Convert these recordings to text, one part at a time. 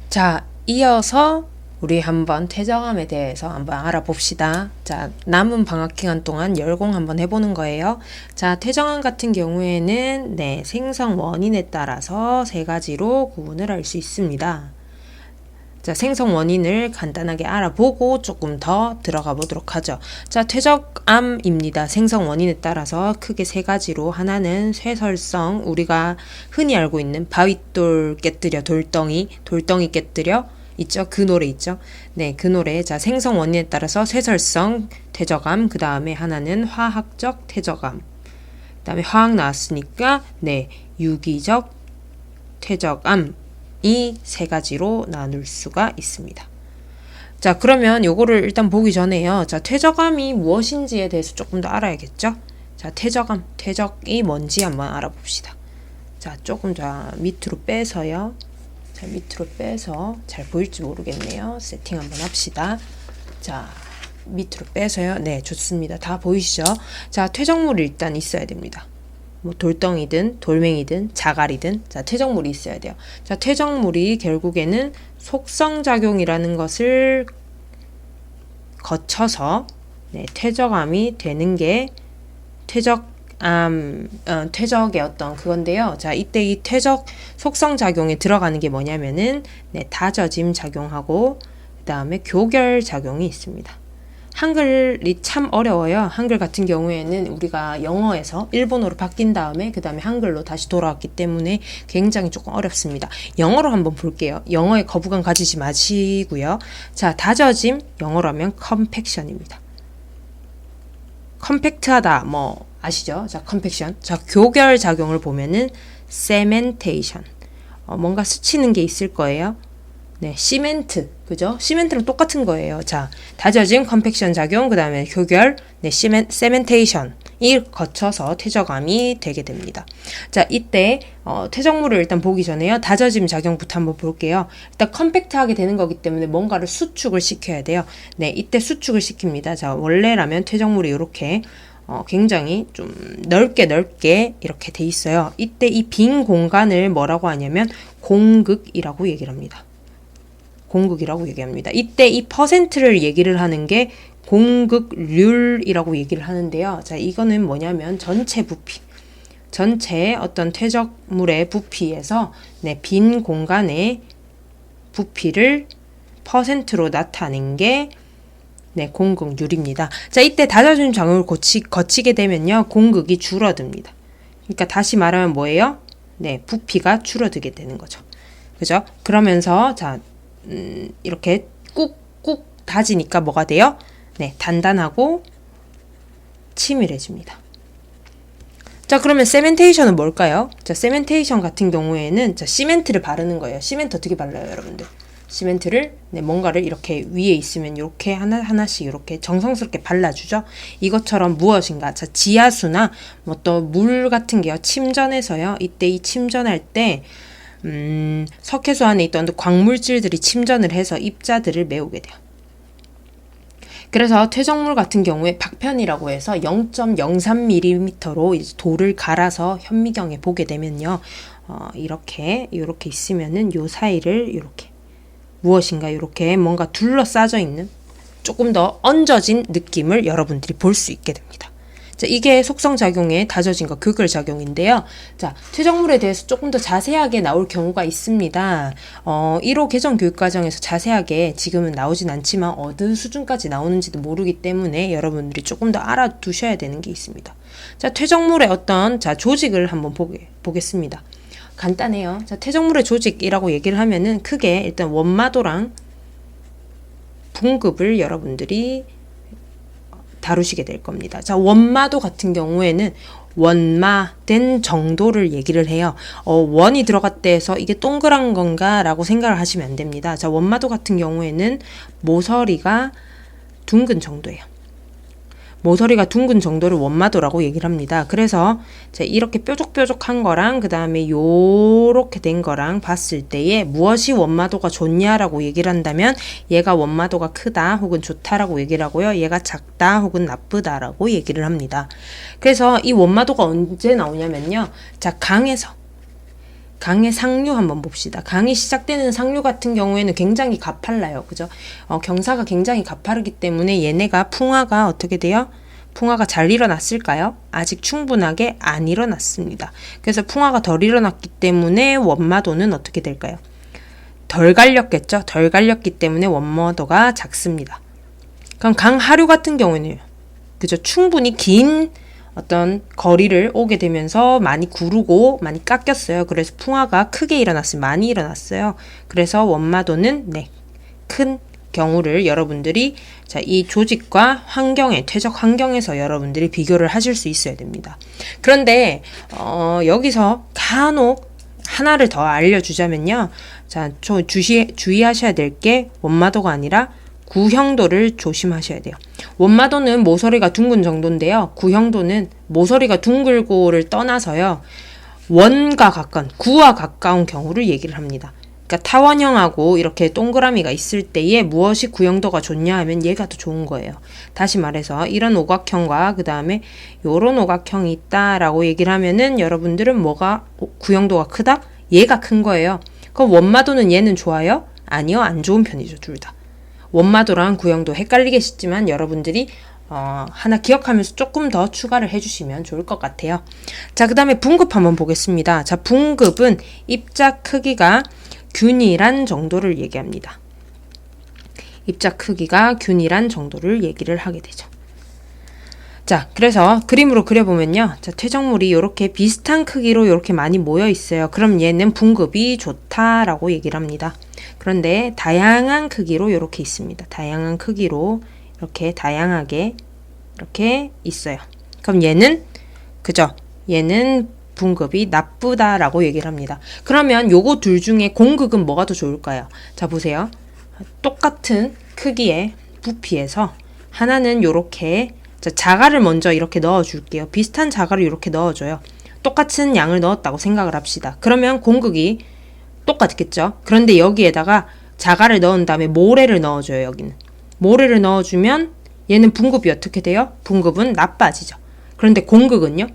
자, 이어서 우리 한번 퇴적암에 대해서 한번 알아봅시다. 자, 남은 방학 기간 동안 열공 한번 해보는 거예요. 자, 퇴적암 같은 경우에는 생성 원인에 따라서 세 가지로 구분을 할 수 있습니다. 자, 생성 원인을 간단하게 알아보고 조금 더 들어가 보도록 하죠. 자, 퇴적암입니다. 생성 원인에 따라서 크게 세 가지로, 하나는 쇠설성, 우리가 흔히 알고 있는 바윗돌 깨뜨려 돌덩이 깨뜨려 있죠. 그 노래 있죠. 네, 그 노래. 자, 생성 원인에 따라서 쇠설성 퇴적암, 그 다음에 하나는 화학적 퇴적암, 그 다음에 화학 나왔으니까 유기적 퇴적암, 이 세 가지로 나눌 수가 있습니다. 자, 그러면 요거를 일단 보기 전에요. 자, 퇴적암이 무엇인지에 대해서 조금 더 알아야겠죠? 자, 퇴적암, 퇴적이 뭔지 한번 알아봅시다. 자, 조금 더 밑으로 빼서요. 자, 밑으로 빼서 잘 보일지 모르겠네요. 세팅 한번 합시다. 자, 밑으로 빼서요. 네, 좋습니다. 다 보이시죠? 자, 퇴적물이 일단 있어야 됩니다. 뭐 돌덩이든 돌멩이든 자갈이든, 자, 퇴적물이 있어야 돼요. 자, 퇴적물이 결국에는 속성작용이라는 것을 거쳐서 퇴적암이 되는 게 퇴적의 어떤 그건데요. 자, 이때 이 퇴적 속성작용에 들어가는 게 뭐냐면은 다져짐 작용하고 그 다음에 교결 작용이 있습니다. 한글이 참 어려워요. 한글 같은 경우에는 우리가 영어에서 일본어로 바뀐 다음에 그 다음에 한글로 다시 돌아왔기 때문에 굉장히 조금 어렵습니다. 영어로 한번 볼게요. 영어에 거부감 가지지 마시고요. 자, 다져짐, 영어로 하면 컴팩션입니다. 컴팩트하다, 뭐 아시죠? 자, 컴팩션. 자, 교결 작용을 보면은 세멘테이션, 뭔가 스치는 게 있을 거예요. 네, 시멘트, 그죠? 시멘트랑 똑같은 거예요. 자, 다져짐, 컴팩션 작용, 그 다음에 교결, 세멘테이션이 거쳐서 퇴적암이 되게 됩니다. 자, 이때 퇴적물을 일단 보기 전에요. 다져짐 작용부터 한번 볼게요. 일단 컴팩트하게 되는 거기 때문에 뭔가를 수축을 시켜야 돼요. 네, 이때 수축을 시킵니다. 자, 원래라면 퇴적물이 이렇게 굉장히 좀 넓게 이렇게 돼 있어요. 이때 이 빈 공간을 뭐라고 하냐면 공극이라고 얘기를 합니다. 공극이라고 얘기합니다. 이때 이 퍼센트를 얘기를 하는 게 공극률이라고 얘기를 하는데요. 자, 이거는 뭐냐면 전체 부피, 전체 어떤 퇴적물의 부피에서 빈 공간의 부피를 퍼센트로 나타낸 게 공극률입니다. 자, 이때 다져짐 작용을 거치게 되면요, 공극이 줄어듭니다. 그러니까 다시 말하면 뭐예요? 부피가 줄어들게 되는 거죠. 그죠? 그러면서 자, 이렇게 꾹꾹 다지니까 뭐가 돼요? 단단하고 치밀해집니다. 자, 그러면 세멘테이션은 뭘까요? 자, 세멘테이션 같은 경우에는 자, 시멘트를 바르는 거예요. 시멘트 어떻게 발라요, 여러분들? 시멘트를 뭔가를 이렇게 위에 있으면 이렇게 하나씩 이렇게 정성스럽게 발라주죠. 이것처럼 무엇인가, 자, 지하수나 뭐 또 물 같은 게요, 침전해서요. 이때 이 침전할 때 석회수 안에 있던 광물질들이 침전을 해서 입자들을 메우게 돼요. 그래서 퇴적물 같은 경우에 박편이라고 해서 0.03mm로 이제 돌을 갈아서 현미경에 보게 되면요, 이렇게 있으면은 요 사이를 이렇게 무엇인가 이렇게 뭔가 둘러싸져 있는 조금 더 얹어진 느낌을 여러분들이 볼 수 있게 됩니다. 자, 이게 속성작용의 다져짐과 교결작용인데요. 자, 퇴적물에 대해서 조금 더 자세하게 나올 경우가 있습니다. 1호 개정 교육과정에서 자세하게 지금은 나오진 않지만 어느 수준까지 나오는지도 모르기 때문에 여러분들이 조금 더 알아두셔야 되는 게 있습니다. 자, 퇴적물의 어떤 조직을 한번 보겠습니다. 간단해요. 자, 퇴적물의 조직이라고 얘기를 하면은 크게 일단 원마도랑 분급을 여러분들이 다루시게 될 겁니다. 자, 원마도 같은 경우에는 원마된 정도를 얘기를 해요. 원이 들어갔대 해서 이게 동그란 건가 라고 생각을 하시면 안 됩니다. 자, 원마도 같은 경우에는 모서리가 둥근 정도예요. 모서리가 둥근 정도를 원마도라고 얘기를 합니다. 그래서 이렇게 뾰족뾰족한 거랑 그 다음에 요렇게 된 거랑 봤을 때에 무엇이 원마도가 좋냐라고 얘기를 한다면 얘가 원마도가 크다 혹은 좋다라고 얘기를 하고요. 얘가 작다 혹은 나쁘다라고 얘기를 합니다. 그래서 이 원마도가 언제 나오냐면요. 자, 강에서 강의 상류 한번 봅시다. 강이 시작되는 상류 같은 경우에는 굉장히 가팔라요. 그죠? 경사가 굉장히 가파르기 때문에 얘네가 풍화가 어떻게 돼요? 풍화가 잘 일어났을까요? 아직 충분하게 안 일어났습니다. 그래서 풍화가 덜 일어났기 때문에 원마도는 어떻게 될까요? 덜 갈렸겠죠? 덜 갈렸기 때문에 원마도가 작습니다. 그럼 강하류 같은 경우에는 그죠? 충분히 긴 어떤 거리를 오게 되면서 많이 구르고 많이 깎였어요. 그래서 풍화가 크게 일어났어요. 많이 일어났어요. 그래서 원마도는 큰 경우를 여러분들이 이 조직과 환경에 퇴적 환경에서 여러분들이 비교를 하실 수 있어야 됩니다. 그런데 여기서 간혹 하나를 더 알려주자면요. 주의하셔야 될 게 원마도가 아니라 구형도를 조심하셔야 돼요. 원마도는 모서리가 둥근 정도인데요. 구형도는 모서리가 둥글고를 떠나서요. 원과 가까운, 구와 가까운 경우를 얘기를 합니다. 그러니까 타원형하고 이렇게 동그라미가 있을 때에 무엇이 구형도가 좋냐 하면 얘가 더 좋은 거예요. 다시 말해서 이런 오각형과 그 다음에 요런 오각형이 있다라고 얘기를 하면은 여러분들은 뭐가 구형도가 크다? 얘가 큰 거예요. 그럼 원마도는 얘는 좋아요? 아니요, 안 좋은 편이죠, 둘 다. 원마도랑 구형도 헷갈리겠지만 여러분들이 하나 기억하면서 조금 더 추가를 해주시면 좋을 것 같아요. 자, 그 다음에 분급 한번 보겠습니다. 자, 분급은 입자 크기가 균일한 정도를 얘기합니다. 입자 크기가 균일한 정도를 얘기를 하게 되죠. 자, 그래서 그림으로 그려보면요. 자, 퇴적물이 이렇게 비슷한 크기로 이렇게 많이 모여 있어요. 그럼 얘는 분급이 좋다라고 얘기를 합니다. 그런데 다양한 크기로 이렇게 있습니다. 다양한 크기로 이렇게 다양하게 이렇게 있어요. 그럼 얘는 그죠? 얘는 분급이 나쁘다라고 얘기를 합니다. 그러면 요거 둘 중에 공극은 뭐가 더 좋을까요? 자, 보세요. 똑같은 크기의 부피에서 하나는 요렇게 자갈을 먼저 이렇게 넣어줄게요. 비슷한 자갈을 이렇게 넣어줘요. 똑같은 양을 넣었다고 생각을 합시다. 그러면 공극이 똑같겠죠. 그런데 여기에다가 자갈을 넣은 다음에 모래를 넣어줘요. 여기는 모래를 넣어주면 얘는 분급이 어떻게 돼요? 분급은 나빠지죠. 그런데 공극은요?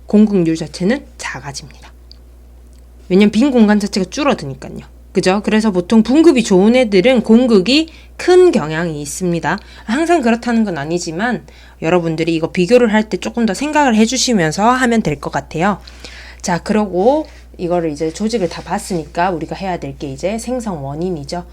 공극률 자체는 작아집니다. 왜냐면 빈 공간 자체가 줄어드니까요. 그죠? 그래서 보통 분급이 좋은 애들은 공극이 큰 경향이 있습니다. 항상 그렇다는 건 아니지만 여러분들이 이거 비교를 할 때 조금 더 생각을 해주시면서 하면 될 것 같아요. 자, 그러고 이거를 이제 조직을 다 봤으니까 우리가 해야 될 게 이제 생성 원인이죠.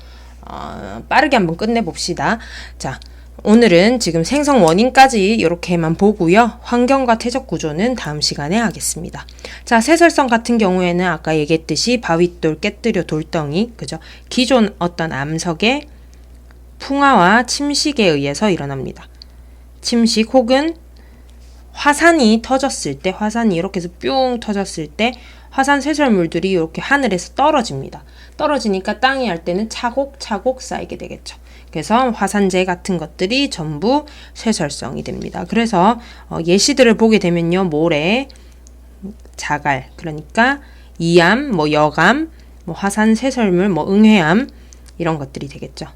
빠르게 한번 끝내봅시다. 자, 오늘은 지금 생성 원인까지 이렇게만 보고요. 환경과 퇴적 구조는 다음 시간에 하겠습니다. 자, 세설성 같은 경우에는 아까 얘기했듯이 바윗돌, 깨뜨려, 돌덩이, 그죠? 기존 어떤 암석의 풍화와 침식에 의해서 일어납니다. 침식 혹은 화산이 터졌을 때, 화산이 이렇게 해서 뿅 터졌을 때 화산 쇄설물들이 이렇게 하늘에서 떨어집니다. 떨어지니까 땅이 할 때는 차곡차곡 쌓이게 되겠죠. 그래서 화산재 같은 것들이 전부 쇄설성이 됩니다. 그래서 예시들을 보게 되면요. 모래, 자갈, 그러니까 이암, 여감, 화산 쇄설물, 응회암 이런 것들이 되겠죠.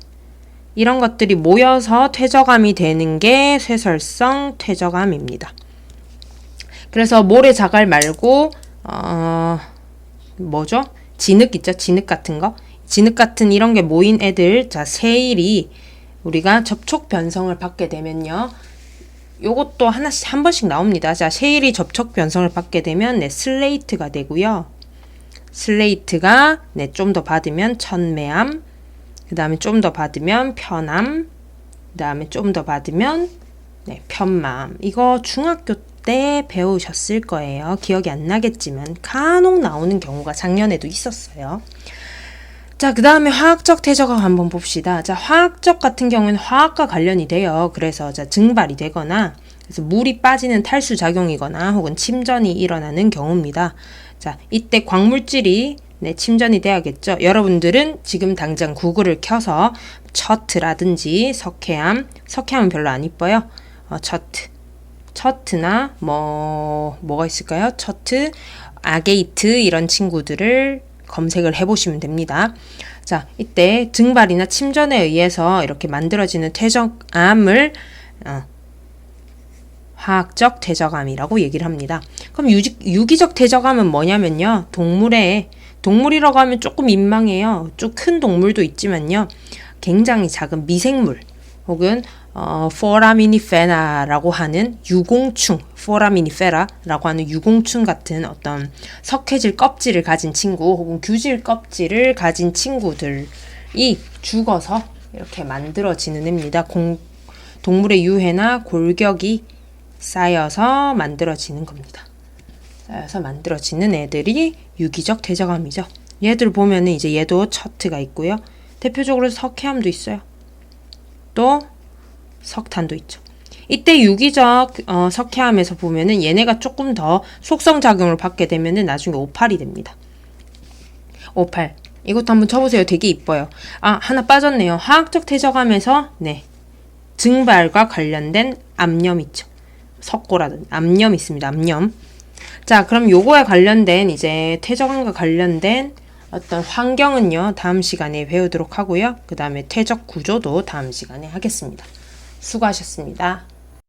이런 것들이 모여서 퇴적암이 되는 게 쇄설성 퇴적암입니다. 그래서 모래, 자갈 말고 뭐죠? 진흙 있죠? 진흙 같은 거. 진흙 같은 이런 게 모인 애들, 자, 세일이 우리가 접촉 변성을 받게 되면요. 요것도 하나씩 한 번씩 나옵니다. 자, 세일이 접촉 변성을 받게 되면 슬레이트가 되고요. 슬레이트가 좀 더 받으면 천매암, 그 다음에 좀 더 받으면 편암, 그 다음에 좀 더 받으면 편마암. 이거 중학교 때 배우셨을 거예요. 기억이 안 나겠지만 간혹 나오는 경우가 작년에도 있었어요. 자, 그 다음에 화학적 퇴적암 한번 봅시다. 자, 화학적 같은 경우는 화학과 관련이 돼요. 그래서 증발이 되거나 그래서 물이 빠지는 탈수 작용이거나 혹은 침전이 일어나는 경우입니다. 자, 이때 광물질이 침전이 돼야겠죠. 여러분들은 지금 당장 구글을 켜서 처트라든지 석회암은 별로 안 이뻐요. 처트나 뭐가 있을까요? 처트, 아게이트 이런 친구들을 검색을 해보시면 됩니다. 자, 이때 증발이나 침전에 의해서 이렇게 만들어지는 퇴적암을 화학적 퇴적암이라고 얘기를 합니다. 그럼 유기적 퇴적암은 뭐냐면요. 동물의 동물이라고 하면 조금 민망해요. 좀 큰 동물도 있지만요. 굉장히 작은 미생물 혹은 포라미니페라라고 하는 유공충, 포라미니페라라고 하는 유공충 같은 어떤 석회질 껍질을 가진 친구 혹은 규질 껍질을 가진 친구들이 죽어서 이렇게 만들어지는 애입니다. 동물의 유해나 골격이 쌓여서 만들어지는 겁니다. 쌓여서 만들어지는 애들이 유기적 퇴적암이죠. 얘들 보면은 이제 얘도 처트가 있고요. 대표적으로 석회암도 있어요. 또 석탄도 있죠. 이때 유기적 석회암에서 보면은 얘네가 조금 더 속성 작용을 받게 되면은 나중에 O8이 됩니다. O8 이것도 한번 쳐보세요. 되게 이뻐요. 아, 하나 빠졌네요. 화학적 퇴적암에서 네 증발과 관련된 암염 있죠. 석고라든 암염 있습니다. 암염. 자, 그럼 요거에 관련된 이제 퇴적암과 관련된 어떤 환경은요, 다음 시간에 배우도록 하고요. 그 다음에 퇴적 구조도 다음 시간에 하겠습니다. 수고하셨습니다.